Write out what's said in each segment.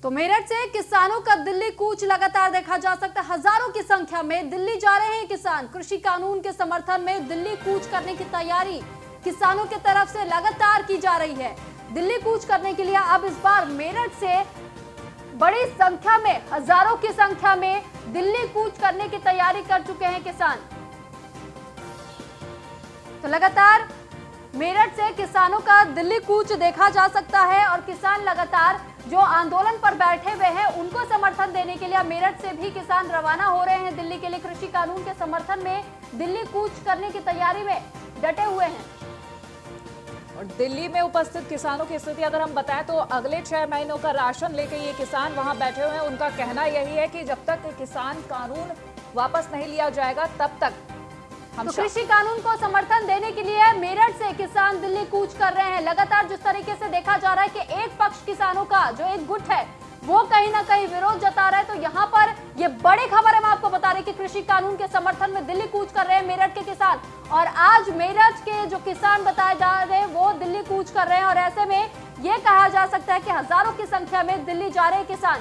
तो मेरठ से किसानों का दिल्ली कूच लगातार देखा जा सकता है। हजारों की संख्या में दिल्ली जा रहे हैं किसान। कृषि कानून के समर्थन में दिल्ली कूच करने की तैयारी किसानों की तरफ से लगातार की जा रही है। दिल्ली कूच करने के लिए अब इस बार मेरठ से बड़ी संख्या में, हजारों की संख्या में दिल्ली कूच करने की तैयारी कर चुके हैं किसान। तो लगातार मेरठ से किसानों का दिल्ली कूच देखा जा सकता है और किसान लगातार जो आंदोलन पर बैठे हुए हैं उनको समर्थन देने के लिए मेरठ से भी किसान रवाना हो रहे हैं दिल्ली के लिए। कृषि कानून के समर्थन में दिल्ली कूच करने की तैयारी में डटे हुए हैं। और दिल्ली में उपस्थित किसानों की स्थिति अगर हम बताएं तो अगले 6 महीनों का राशन लेके ये किसान वहां बैठे हुए हैं। उनका कहना यही है कि जब तक किसान कानून वापस नहीं लिया जाएगा तब तक तो कृषि कानून को समर्थन देने के लिए मेरठ से किसान दिल्ली कूच कर रहे हैं। लगातार जिस तरीके से देखा जा रहा है कि एक पक्ष किसानों का जो एक गुट है वो कहीं ना कहीं विरोध जता रहा है, तो यहाँ पर ये बड़ी खबर हम आपको बता रहे हैं कि कृषि कानून के समर्थन में दिल्ली कूच कर रहे हैं मेरठ के किसान। और आज मेरठ के जो किसान बताए जा रहे हैं वो दिल्ली कूच कर रहे हैं और ऐसे में ये कहा जा सकता है कि हजारों की संख्या में दिल्ली जा रहे हैं किसान।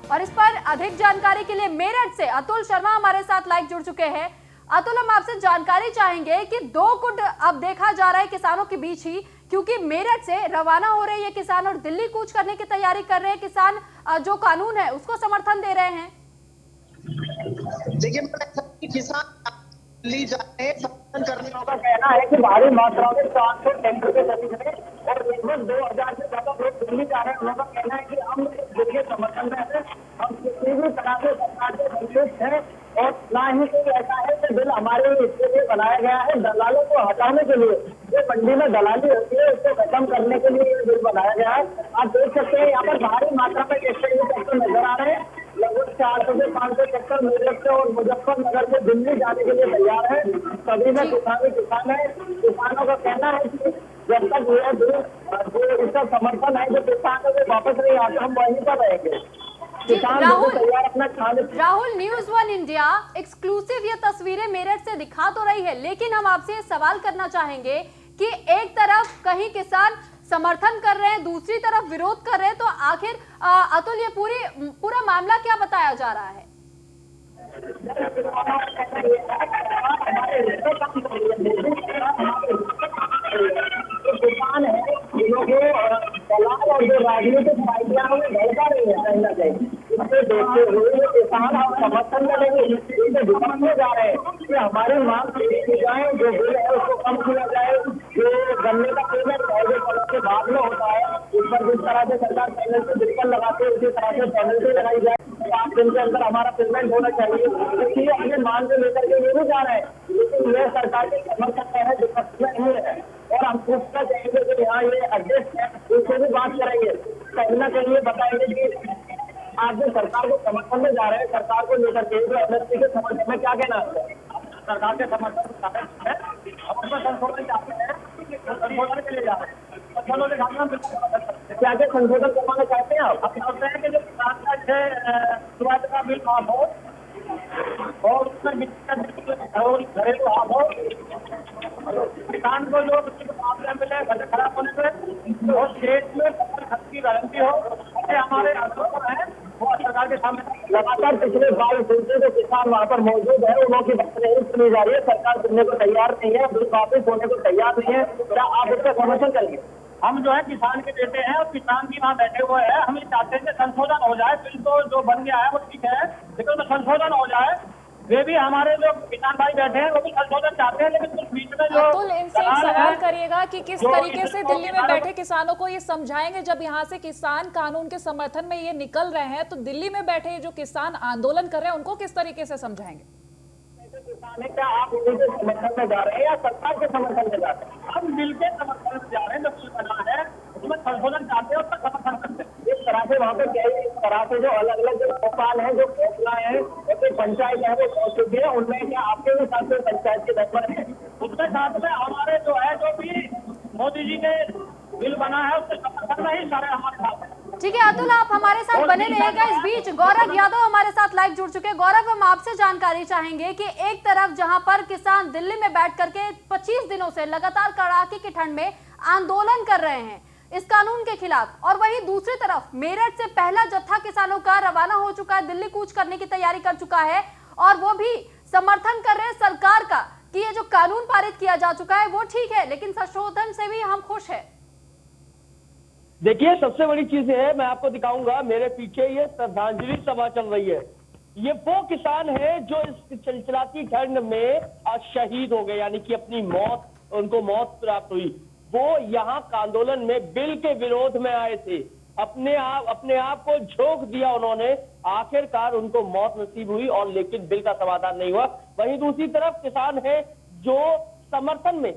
और इस पर अधिक जानकारी के लिए मेरठ से अतुल शर्मा हमारे साथ लाइव जुड़ चुके हैं। अतुल, हम आपसे जानकारी चाहेंगे कि दो गुट अब देखा जा रहा है किसानों के बीच ही, क्योंकि मेरठ से रवाना हो रहे हैं ये किसान और दिल्ली कूच करने की तैयारी कर रहे हैं किसान। जो कानून है उसको समर्थन दे रहे हैं। देखिए, किसान दिल्ली जा रहे हैं, समर्थन करने का कहना है कि भारी मात्रा में 400 टैंकर के जमीन है और लगभग 2000 से ज्यादा लोग दिल्ली जा रहे हैं। उनका कहना है कि हम देखिए समर्थन में है, हम किसी भी तरह से सरकार से संतुष्ट है और ना ही कोई ऐसा है कि बिल हमारे इसके लिए बनाया गया है दलालों को हटाने के लिए। जो मंडी में दलाली होती है उसको खत्म करने के लिए ये बिल बनाया गया है। आप देख सकते हैं यहाँ पर भारी मात्रा में ट्रैक्टर नजर आ रहे हैं। लगभग 400 से 500 ट्रैक्टर मेरठ से और मुजफ्फरनगर से दिल्ली जाने के लिए तैयार है। सभी में किसान है। किसानों का कहना है कि जब तक यह बिल जो इसका समर्थन है जो किसानों को वापस नहीं आता हम वहीं पर रहेंगे। राहुल, न्यूज़ 1 इंडिया एक्सक्लूसिव ये तस्वीरें मेरठ से दिखा तो रही है, लेकिन हम आपसे सवाल करना चाहेंगे कि एक तरफ कहीं किसान समर्थन कर रहे हैं, दूसरी तरफ विरोध कर रहे हैं, तो आखिर अतुल ये पूरा मामला क्या बताया जा रहा है? किसान है दलाल और जो राजनीतिक पार्टियां हैं भड़का रही है कहीं ना कहीं। इससे देखते हुए किसान हम समर्थन में नहीं इसे दिखाने जा रहे हैं कि हमारी मांग की जाए, जो बिल है उसको कम किया जाए, जो गन्ने का पेमेंट पौधे फलों के बाद में होता है उस पर जिस तरह से सरकार पेनल्टी बिल्कुल लगाती है उसी तरह से पेनल्टी लगाई जाए। 5 दिन के अंदर हमारा पेमेंट होना चाहिए। इसलिए अपने मांग को लेकर के ये भी जा रहे हैं, लेकिन यह सरकार के समर्थन है विपक्ष में नहीं है। और हम पूछना चाहेंगे कि यहाँ ये अध्यक्ष है उनसे भी बात करेंगे, कहीं ना कहीं ये बताएंगे कि आज जो सरकार को समर्थन में जा रहे हैं, सरकार को लेकर के जो एमएसपी के समर्थन में क्या कहना है? सरकार के समर्थन है हम उसमें संशोधन चाहते हैं, संशोधन के लिए जा रहे हैं। क्या क्या संशोधन करवाना चाहते हैं आप? चाहते हैं कि जो किसान का शुरुआत का बिल माफ हो और उसमें घरेलू आप हो, किसान को जो मुआवजा मिले फसल खराब होने पे और स्टेट में खर्च की गारंटी हो। हमारे आंदोलन है वो सरकार के सामने लगातार पिछले 22 दिन से जो किसान वहाँ पर मौजूद है उनकी बात नहीं सुनी जा रही है। सरकार सुनने को तैयार नहीं है, बिल वापिस होने को तैयार नहीं है। क्या आप इसका समर्थन करेंगे? हम जो है किसान के बेटे हैं और किसान भी वहाँ बैठे हुए हैं। हम ये चाहते हैं कि संशोधन हो जाए। बिल तो जो बन गया है वो ठीक है, लेकिन तो संशोधन हो जाए। वे भी हमारे जो किसान भाई बैठे हैं वो भी संशोधन चाहते हैं, लेकिन कुछ बीच में जो अतुल इनसे एक सवाल करिएगा कि किस तरीके से दिल्ली में बैठे किसानों को ये समझाएंगे जब यहाँ से किसान कानून के समर्थन में ये निकल रहे हैं, तो दिल्ली में बैठे जो किसान आंदोलन कर रहे हैं उनको किस तरीके से समझाएंगे? किसान है, क्या आप उन्हीं के समर्थन में जा रहे हैं या सरकार के समर्थन में जा रहे हैं? हम मिल के समर्थन में जा रहे हैं। जो बिल बना है उसमें संशोधन चाहते हैं उसका समर्थन करते हैं। इस तरह से वहाँ पे क्या इस तरह से जो अलग अलग जो भोपाल है, जो फैसला है, जो पंचायत है वो पहुंच चुकी है, उनमें क्या आपके भी साथ में पंचायत के दफ्तर है? उसके साथ में हमारे जो है जो भी मोदी जी ने बिल बना है उसके समर्थन में ही सारे हमारे साथ है। ठीक है अतुल, आप हमारे साथ बने रहिएगा। इस बीच गौरव यादव हमारे साथ लाइव जुड़ चुके हैं। गौरव, हम आपसे जानकारी चाहेंगे कि एक तरफ जहां पर किसान दिल्ली में बैठ करके 25 दिनों से लगातार कड़ाके की ठंड में आंदोलन कर रहे हैं, इस कानून के खिलाफ। और वहीं दूसरी तरफ मेरठ से पहला जत्था किसानों का रवाना हो चुका है, दिल्ली कूच करने की तैयारी कर चुका है और वो भी समर्थन कर रहे हैं सरकार का कि ये जो कानून पारित किया जा चुका है वो ठीक है, लेकिन संशोधन से भी हम खुश हैं। देखिए, सबसे बड़ी चीज है, मैं आपको दिखाऊंगा, मेरे पीछे ये श्रद्धांजलि सभा चल रही है। ये वो किसान है जो इस चिलचिलाती ठंड में शहीद हो गए, यानी कि अपनी मौत, उनको मौत प्राप्त हुई। वो यहाँ आंदोलन में बिल के विरोध में आए थे, अपने आप को झोंक दिया उन्होंने, आखिरकार उनको मौत नसीब हुई और लेकिन बिल का समाधान नहीं हुआ। वहीं दूसरी तरफ किसान है जो समर्थन में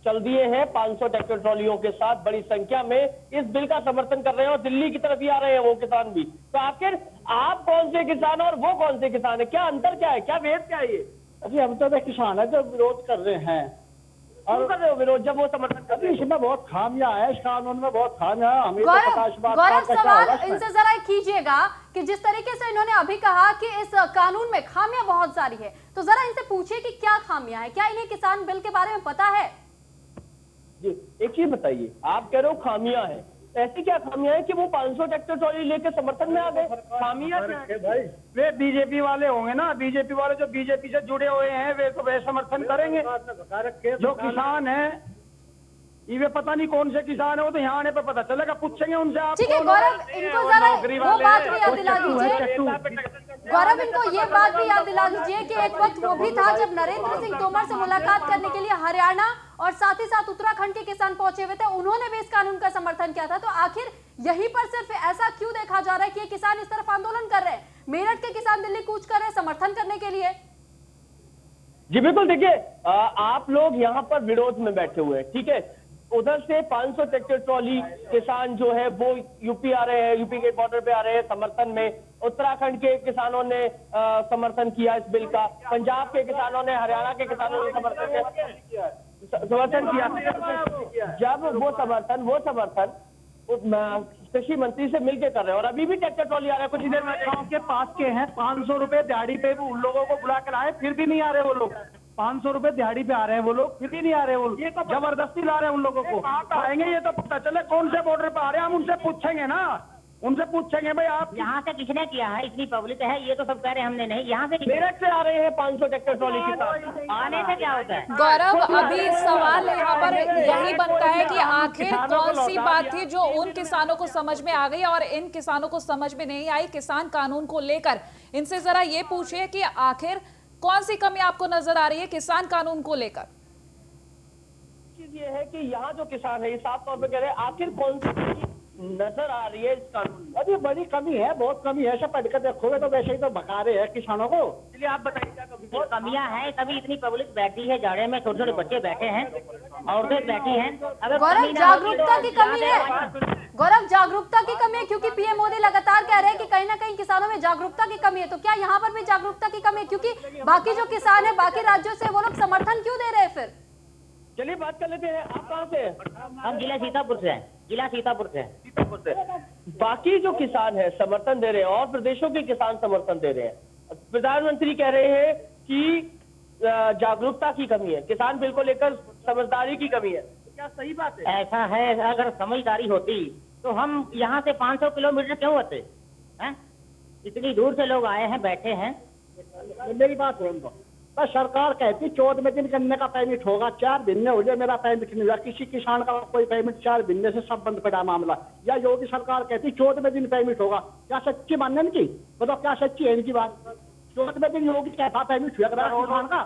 चल दिए हैं, 500 ट्रैक्टर ट्रॉलियों के साथ बड़ी संख्या में इस बिल का समर्थन कर रहे हैं और दिल्ली की तरफ ही आ रहे हैं वो किसान भी। तो आखिर आप कौन से किसान और वो कौन से किसान है, क्या अंतर क्या है, क्या भेद क्या है ये? अभी हम तो किसान है जो विरोध कर रहे हैं। और कर रहे हो विरोध जब वो समर्थन कर रहे हैं? इसमें बहुत खामियां है, इस कानून में बहुत खामियां है। हमें गौरव सवाल इनसे जरा कीजिएगा कि जिस तरीके से इन्होंने अभी कहा कि इस कानून में खामियां बहुत सारी है, तो जरा इनसे पूछिए कि क्या खामियां है, क्या इन्हें किसान बिल के बारे में पता है? जी, एक चीज बताइए, आप कह रहे हो खामियां हैं, ऐसी क्या खामियां हैं कि वो 500 ट्रैक्टर ट्रॉली लेकर समर्थन में आ गए? खामियां क्या है भाई? वे बीजेपी वाले होंगे ना, बीजेपी वाले जो बीजेपी से जुड़े हुए हैं वे तो वे समर्थन करेंगे। जो किसान है ये पता नहीं कौन से किसान है, वो तो यहाँ आने पर पता चलेगा, पूछेंगे उनसे। आप ठीक है गौरव, इनको जरा वो बात भी याद दिला दीजिए। गौरव, इनको ये बात भी याद दिला दीजिए कि एक वक्त वो भी था जब नरेंद्र सिंह तोमर से मुलाकात करने के लिए हरियाणा और साथ ही साथ उत्तराखंड के किसान पहुंचे हुए थे, उन्होंने भी इस कानून का समर्थन किया था। तो आखिर यहीं पर सिर्फ ऐसा क्यों देखा जा रहा है कि ये किसान इस तरफ आंदोलन कर रहे हैं, मेरठ के किसान दिल्ली कूच कर रहे हैं समर्थन करने के लिए? जी बिल्कुल, देखिए आप लोग यहाँ पर विरोध में बैठे हुए हैं, ठीक है, उधर से 500 ट्रैक्टर ट्रॉली किसान जो है वो यूपी आ रहे हैं, यूपी के बॉर्डर पे आ रहे हैं समर्थन में। उत्तराखंड के किसानों ने समर्थन किया इस बिल का, पंजाब के किसानों ने, हरियाणा के किसानों ने समर्थन किया। जब वो समर्थन कृषि मंत्री से मिलकर कर रहे हैं और अभी भी ट्रैक्टर ट्रॉली आ रहा है, कुछ ही देर में गाँव के पास के हैं, 500 रुपए दिहाड़ी पे उन लोगों को बुला कर आए, फिर भी नहीं आ रहे वो लोग। 500 रुपए दिहाड़ी पे आ रहे हैं वो लोग, फिर भी नहीं आ रहे वो लोग, जबरदस्ती ला रहे हैं उन लोगों को। आएंगे ये तो पता चले कौन से बॉर्डर पे आ रहे हैं, हम उनसे पूछेंगे ना, उनसे पूछेंगे भाई आप यहाँ से किसने किया है, इतनी पब्लिक है, ये तो सब कह रहे हैं हमने नहीं, यहाँ से मेरठ से आ रहे हैं 500 ट्रैक्टर ट्रॉली के साथ। आने से क्या होता है? गौरव, अभी सवाल यहाँ पर यही बनता है कि आखिर कौन सी बात थी जो उन किसानों को समझ में आ गई और इन किसानों को समझ में नहीं आई किसान कानून को लेकर। इनसे जरा ये पूछिए कि आखिर कौन सी कमी आपको नजर आ रही है किसान कानून को लेकर? चीज ये है कि यहाँ जो किसान है ये साफ तौर पे कह रहे हैं आखिर कौन सी नजर आ रही है इस कानून में? अभी बड़ी कमी है, बहुत कमी है। ऐसा पढ़कर देखोगे तो वैसे ही तो भगा रहे हैं किसानों को। इसलिए आप बताइए क्या कमी वो कमियां हैं, तभी इतनी पब्लिक बैठी है, जाड़े में छोटे छोटे बच्चे बैठे हैं, औरतें बैठी हैं। अगर गौरव, जागरूकता की कमी है, गौरव जागरूकता की कमी है, क्योंकि पीएम मोदी लगातार कह रहे हैं कि कहीं ना कहीं किसानों में जागरूकता की कमी है। तो क्या यहाँ पर भी जागरूकता की कमी है? क्योंकि बाकी जो किसान है बाकी राज्यों से वो लोग समर्थन क्यों दे रहे हैं फिर? चलिए बात कर लेते हैं, आप कहाँ से हैं? हम जिला सीतापुर से हैं, जिला सीतापुर से। बाकी जो किसान है समर्थन दे रहे हैं और प्रदेशों के किसान समर्थन दे रहे हैं। प्रधानमंत्री कह रहे हैं कि जागरूकता की कमी है, किसान बिल को लेकर समझदारी की कमी है। क्या सही बात है? ऐसा है, अगर समझदारी होती तो हम यहाँ से 500 किलोमीटर क्यों होते हैं? इतनी दूर से लोग आए हैं, बैठे हैं। मेरी बात सुन दो, बस सरकार कहती 14वें दिन करने का पेमेंट होगा, 4 दिन में हो जाए मेरा पेमेंट नहीं हुआ, किसी किसान का कोई पेमेंट 4 दिन में से सब बंद पड़ा मामला। या योगी सरकार कहती 14वें दिन पेमेंट होगा, क्या सच्ची मानने इनकी? बताओ क्या सच्ची है इनकी बात? 14वें दिन योगी कहता पेमेंट हुआ किसान का।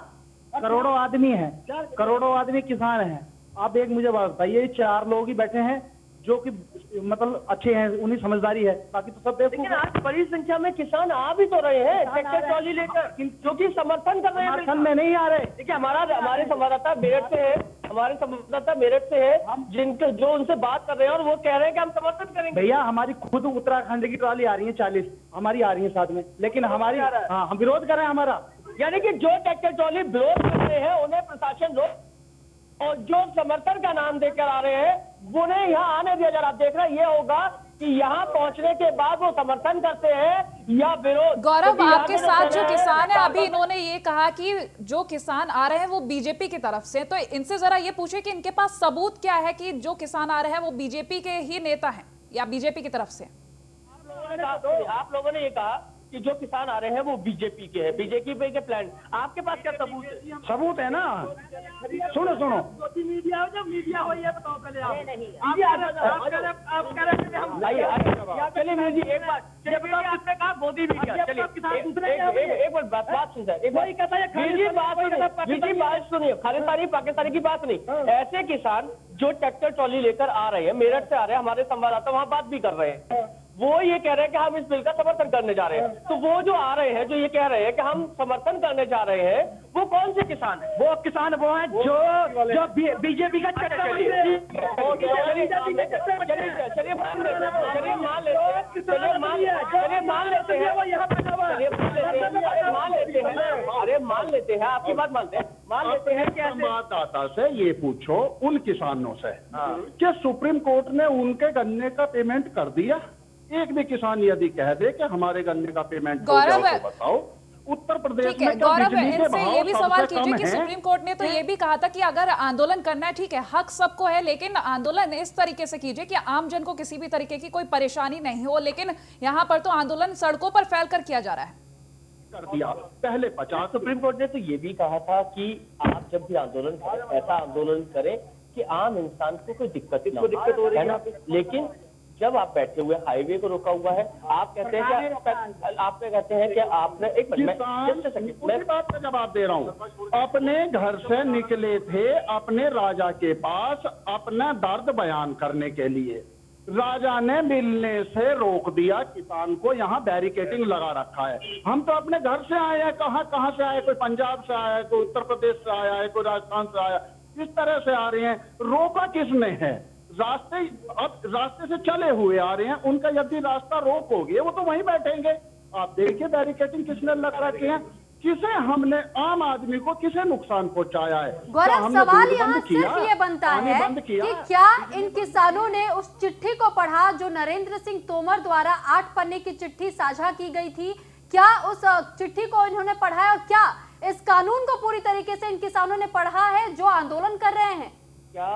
करोड़ों आदमी है, करोड़ों आदमी किसान हैं। आप एक मुझे बात बताइए, 4 लोग ही बैठे हैं जो कि मतलब अच्छे हैं, उन्हीं समझदारी है, बाकी तो सब लेकिन आज बड़ी संख्या में किसान आ भी तो रहे हैं ट्रैक्टर ट्रॉली लेकर, जो कि समर्थन कर रहे हैं। समर्थन में नहीं आ रहे। देखिए हमारे संवाददाता मेरठ से है, हमारे संवाददाता मेरठ से है, जिनके जो उनसे बात कर रहे हैं और वो कह रहे हैं कि हम समर्थन करेंगे। भैया हमारी खुद उत्तराखंड की ट्रॉली आ रही है, 40 हमारी आ रही है साथ में, लेकिन हमारी हाँ हम विरोध कर रहे हैं हमारा। यानी कि जो ट्रैक्टर ट्रॉली विरोध कर रहे हैं उन्हें प्रशासन रोक, और जो समर्थन का नाम देकर आ रहे हैं उन्हें यहाँ आने दिया जा रहा। आप देख रहे हैं ये होगा कि यहाँ पहुंचने के बाद वो समर्थन करते हैं या विरोध। गौरव, क्योंकि यहाँ आपके पे जो साथ जो कहना किसान है, अभी इन्होंने ये कहा कि जो किसान आ रहे हैं वो बीजेपी की तरफ से, तो इनसे जरा ये पूछे कि इनके पास सबूत क्या है कि जो किसान आ रहे हैं वो बीजेपी के ही नेता हैं या बीजेपी की तरफ से? आप लोगों ने ये कहा कि जो किसान आ रहे हैं वो बीजेपी के हैं, बीजेपी के प्लान। आपके पास क्या सबूत है? सबूत है ना, सुनो सुनो, मीडिया हो, जब मीडिया हो, ये बताओ पहले आप। चलिए मीर जी, एक बात आपने कहा मोदी मीडिया, चलिए एक बार बात सुन जाए, बात सुनिए। खालिस्तानी पाकिस्तानी की बात नहीं, ऐसे किसान जो ट्रैक्टर ट्रॉली लेकर आ रहे हैं, मेरठ से आ रहे हैं, हमारे संवाददाता वहाँ बात भी कर रहे हैं, वो ये कह रहे हैं कि हम इस बिल का समर्थन करने जा रहे हैं। तो वो जो आ रहे हैं, जो ये कह रहे हैं कि हम समर्थन करने जा रहे हैं, वो कौन से किसान है? वो किसान वो है जो बीजेपी का चक्कर मान लेते हैं, आपकी बात मानते हैं, मान लेते हैं कि संवाददाता से ये पूछो उन किसानों से कि सुप्रीम कोर्ट ने उनके गन्ने का पेमेंट कर दिया। एक भी किसान यदि कह दे कि हमारे गन्ने का पेमेंट हो गया तो बताओ। उत्तर प्रदेश ठीक है में क्या गौरव, बिजली के इनसे ये भी भाव सवाल सबसे कीजिए कम कि हैं? सुप्रीम कोर्ट ने तो ये भी कहा था कि अगर आंदोलन करना है, ठीक है, हक सबको है, लेकिन आंदोलन इस तरीके से कीजिए कि आम जन को किसी भी तरीके की कोई परेशानी नहीं हो। लेकिन यहाँ पर तो आंदोलन सड़कों पर फैलकर किया जा रहा है। कर दिया पहले 50। सुप्रीम कोर्ट ने तो ये भी कहा था कि आप जब भी आंदोलन करें, ऐसा आंदोलन करें कि आम इंसान को कोई दिक्कत ना हो, दिक्कत हो रही है ना। लेकिन जब आप बैठे हुए हाईवे को रोका हुआ है, आप कहते हैं कि आपने कहते हैं कि आपने एक उसी बात का जवाब दे रहा हूँ। अपने घर से निकले थे अपने राजा के पास अपना दर्द बयान करने के लिए, राजा ने मिलने से रोक दिया किसान को, यहाँ बैरिकेडिंग लगा रखा है। हम तो अपने घर से आए हैं, कहाँ से आए, कोई पंजाब से आया है, कोई उत्तर प्रदेश से आया है, कोई राजस्थान से आया, इस तरह से आ रहे हैं। रोका किसने है? रास्ते से चले हुए आ रहे हैं, उनका यदि रास्ता रोक हो गया वो तो वहीं बैठेंगे। आप देखिए बैरिकेडिंग किसने लगा रखी है, किसे हमने आम आदमी को किसे नुकसान पहुंचाया है? गौरव, सवाल यहाँ सिर्फ ये बनता है कि क्या इन किसानों ने उस चिट्ठी को पढ़ा जो नरेंद्र सिंह तोमर द्वारा 8 पन्ने की चिट्ठी साझा की गई थी? क्या उस चिट्ठी को इन्होंने पढ़ा है और क्या इस कानून को पूरी तरीके से इन किसानों ने पढ़ा है जो आंदोलन कर रहे हैं? क्या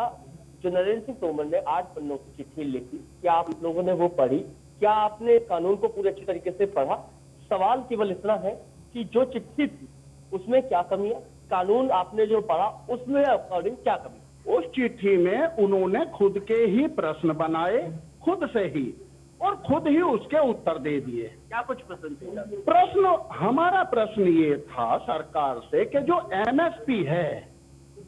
जो नरेंद्र सिंह तोमर ने 8 पन्नों की चिट्ठी लिखी, क्या आप लोगों ने वो पढ़ी? क्या आपने कानून को पूरे अच्छी तरीके से पढ़ा? सवाल केवल इतना है कि जो चिट्ठी थी उसमें क्या कमी है, कानून आपने जो पढ़ा उसमें अकॉर्डिंग क्या कमी? उस चिट्ठी में उन्होंने खुद के ही प्रश्न बनाए, खुद से ही, और खुद ही उसके उत्तर दे दिए। क्या कुछ प्रश्न थे? प्रश्न, हमारा प्रश्न ये था सरकार से कि जो एमएसपी है,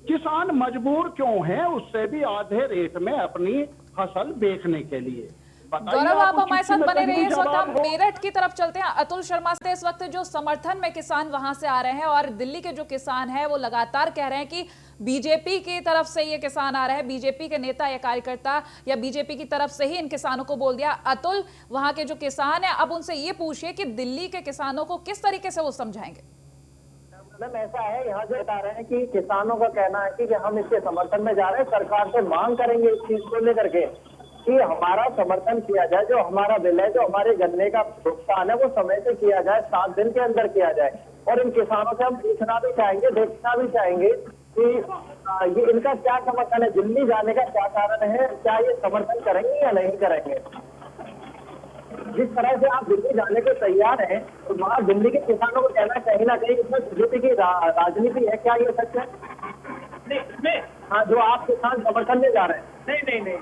किसान मजबूर क्यों है उससे भी आधे रेट में अपनी फसल बेचने के लिए? गौरव, आप हमारे साथ बने रहिए। इस वक्त हम मेरठ की तरफ चलते हैं अतुल शर्मा से। इस वक्त जो समर्थन में किसान वहां से आ रहे हैं और दिल्ली के जो किसान हैं वो लगातार कह रहे हैं कि बीजेपी की तरफ से ये किसान आ रहे हैं, बीजेपी के नेता या कार्यकर्ता या बीजेपी की तरफ से ही इन किसानों को बोल दिया। अतुल, वहां के जो किसान है, अब उनसे ये पूछिए कि दिल्ली के किसानों को किस तरीके से वो समझाएंगे? मैम ऐसा है, यहाँ से बता रहे हैं कि किसानों का कहना है कि हम इसके समर्थन में जा रहे हैं, सरकार से मांग करेंगे इस चीज को लेकर के कि हमारा समर्थन किया जाए, जो हमारा बिल है, जो हमारे गन्ने का भुगतान है वो समय से किया जाए, 7 दिन के अंदर किया जाए। और इन किसानों से हम पूछना भी चाहेंगे, देखना भी चाहेंगे कि ये इनका क्या समर्थन है, दिल्ली जाने का क्या कारण है, क्या ये समर्थन करेंगे या नहीं करेंगे। जिस तरह से आप दिल्ली जाने को तैयार हैं, तो वहाँ दिल्ली के किसानों को कहना कहीं ना कहीं इसमें बीजेपी की राजनीति है, क्या ये सच है? नहीं, हाँ, जो आप किसान समर्थन में जा रहे हैं। नहीं,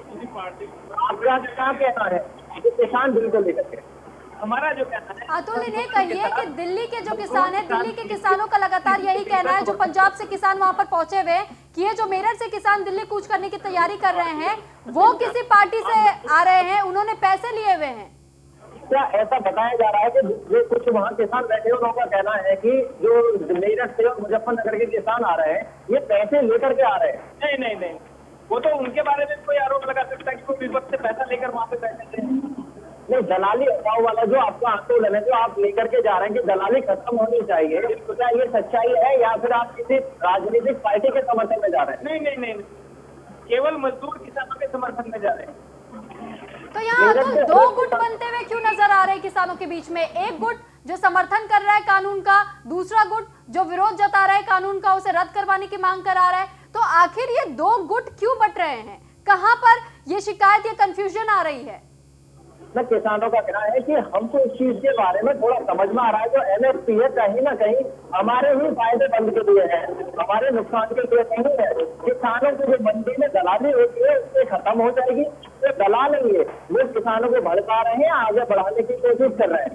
आपका क्या कहना है किसान बिल को लेकर के? हमारा जो कहना है, अतुल, इन्हें कहिए कि दिल्ली के जो किसान हैं, दिल्ली के किसानों का लगातार यही कहना है, जो पंजाब से किसान वहां पर पहुंचे हुए हैं, कि ये जो मेरठ से किसान दिल्ली कूच करने की तैयारी कर रहे हैं वो किसी पार्टी से आ रहे हैं, उन्होंने पैसे लिए हुए हैं। क्या ऐसा बताया जा रहा है कि जो कुछ वहाँ किसान बैठे हैं उनका कहना है कि जो मेरठ से और मुजफ्फरनगर के किसान आ रहे हैं ये पैसे लेकर के आ रहे हैं? नहीं, वो तो उनके बारे में कोई आरोप लगा सकता है कि वो विपक्ष से पैसा लेकर वहाँ पे बैठे थे। नहीं, दलाली हटाओ वाला जो आपका आंदोलन है, जो आप लेकर के जा रहे हैं कि दलाली खत्म होनी चाहिए, तो क्या ये सच्चाई है या फिर आप किसी राजनीतिक पार्टी के समर्थन में जा रहे हैं? नहीं, केवल मजदूर किसानों के समर्थन में जा रहे हैं। तो यहाँ अतुल दो गुट बनते हुए क्यों नजर आ रहे हैं किसानों के बीच में? एक गुट जो समर्थन कर रहा है कानून का, दूसरा गुट जो विरोध जता रहा है कानून का, उसे रद्द करवाने की मांग करा रहा है। तो आखिर ये दो गुट क्यों बट रहे हैं? कहां पर ये शिकायत, ये कंफ्यूजन आ रही है? न किसानों का कहना है कि हमको इस चीज के बारे में थोड़ा समझ में आ रहा है, जो एमएसपी है कहीं ना कहीं हमारे ही फायदेमंद के लिए है, हमारे नुकसान के लिए नहीं है। किसानों को जो मंडी में दलाली होती है उससे खत्म हो जाएगी। तो दलाल नहीं है, लोग किसानों को भड़का रहे हैं, आगे बढ़ाने की कोशिश कर रहे हैं।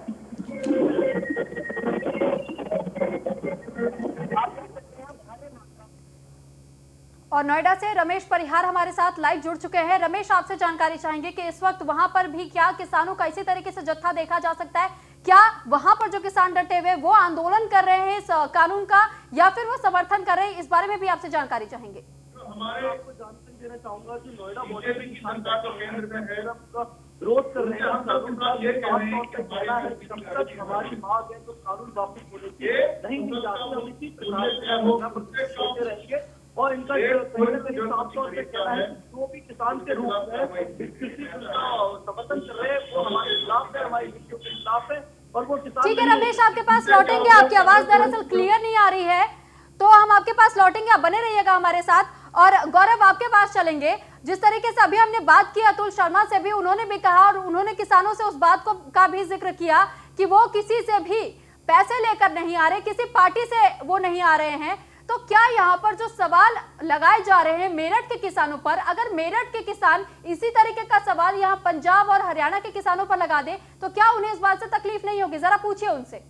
और नोएडा से रमेश परिहार हमारे साथ लाइव जुड़ चुके हैं। रमेश, आपसे जानकारी चाहेंगे कि इस वक्त वहां पर भी क्या किसानों का इसी तरीके से जत्था देखा जा सकता है? क्या वहां पर जो किसान डटे हुए वो आंदोलन कर रहे हैं इस कानून का, या फिर वो समर्थन कर रहे हैं? इस बारे में भी आपसे जानकारी चाहेंगे। आपको जानकारी देना चाहूंगा कि नोएडा बॉर्डर पे किसान कानून केंद्र में है, उसका विरोध कर रहे हैं। कानून का ये साफ तौर पे कहना है कि जब तक हमारी मांग है तो कानून वापस होने की नहीं दी जाती, हम इसी प्रकार से होते रहेंगे। और इनका कहीं ना कहीं साफ तौर पे कहना है जो भी किसान के रूप में कृषि समर्थन कर रहे हैं वो हमारे खिलाफ है, हमारी नीतियों के खिलाफ है। और वो किसान, ठीक है रमेश, आपके पास लौटेंगे। आपकी आवाज दरअसल क्लियर नहीं आ रही है, तो हम आपके पास लौटेंगे, आप बने रहिएगा हमारे साथ। और गौरव, आपके पास चलेंगे। जिस तरीके से अभी हमने बात की अतुल शर्मा से भी, उन्होंने भी कहा और उन्होंने किसानों से उस बात का भी जिक्र किया कि वो किसी से भी पैसे लेकर नहीं आ रहे, किसी पार्टी से वो नहीं आ रहे हैं। तो क्या यहाँ पर जो सवाल लगाए जा रहे हैं मेरठ के किसानों पर, अगर मेरठ के किसान इसी तरीके का सवाल यहाँ पंजाब और हरियाणा के किसानों पर लगा दे तो क्या उन्हें इस बात से तकलीफ नहीं होगी? जरा पूछिए उनसे।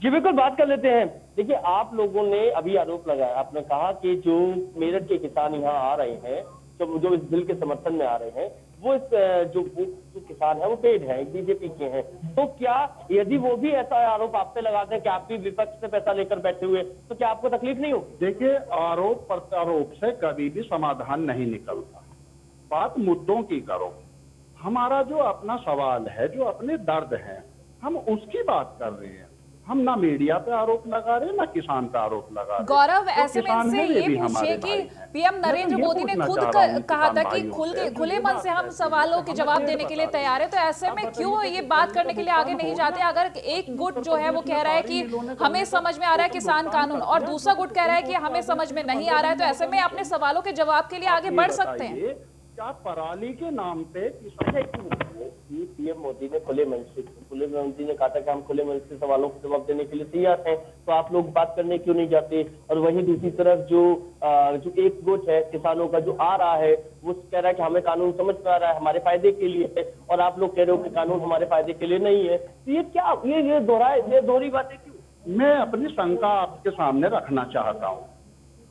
जी बिल्कुल, बात कर लेते हैं। देखिए, आप लोगों ने अभी आरोप लगाया, आपने कहा कि जो मेरठ के किसान यहाँ आ रहे हैं, जो इस बिल के समर्थन में आ रहे हैं, वो जो किसान है वो पेड है, बीजेपी के हैं। तो क्या यदि वो भी ऐसा आरोप आप पे लगाते हैं कि आप भी विपक्ष से पैसा लेकर बैठे हुए, तो क्या आपको तकलीफ नहीं होगी? देखिए, आरोप प्रत्यारोप से कभी भी समाधान नहीं निकलता। बात मुद्दों की करो। हमारा जो अपना सवाल है, जो अपने दर्द है, हम उसकी बात कर रहे हैं। हम ना मीडिया पे आरोप लगा रहे, ना किसान पे आरोप लगा रहे। गौरव, ऐसे में इनसे ये पूछिए कि पीएम नरेंद्र मोदी ने खुद कहा था कि खुले मन से हम सवालों के जवाब देने के लिए तैयार है। तो ऐसे में क्यों ये बात करने के लिए आगे नहीं जाते? अगर एक गुट जो है वो कह रहा है कि हमें समझ में आ रहा है किसान कानून, और दूसरा गुट कह रहा है कि हमें समझ में नहीं आ रहा है, तो ऐसे में अपने सवालों के जवाब के लिए आगे बढ़ सकते हैं। क्या पराली के नाम पे पीएम मोदी ने खुले मन से कहा था कि हम खुले मन से सवालों के जवाब देने के लिए तैयार हैं, तो आप लोग बात करने क्यों नहीं जाते? और वहीं दूसरी तरफ जो एक गुट है किसानों का जो आ रहा है, वो कह रहा है कि हमें कानून समझ में आ रहा है, हमारे फायदे के लिए है, और आप लोग कह रहे हो कि कानून हमारे फायदे के लिए नहीं है। तो ये क्या, ये दोहरी बातें क्यों? मैं अपनी शंका आपके सामने रखना चाहता हूँ।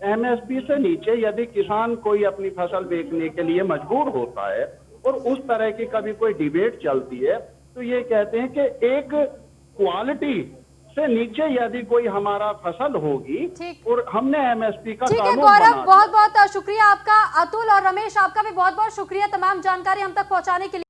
एमएसपी से नीचे यदि किसान कोई अपनी फसल बेचने के लिए मजबूर होता है और उस तरह की कभी कोई डिबेट चलती है, तो ये कहते हैं कि एक क्वालिटी से नीचे यदि कोई हमारा फसल होगी और हमने एमएसपी का कानून बना दिया। गौरव, बहुत बहुत शुक्रिया आपका। अतुल और रमेश, आपका भी बहुत बहुत शुक्रिया तमाम जानकारी हम तक पहुंचाने के लिए।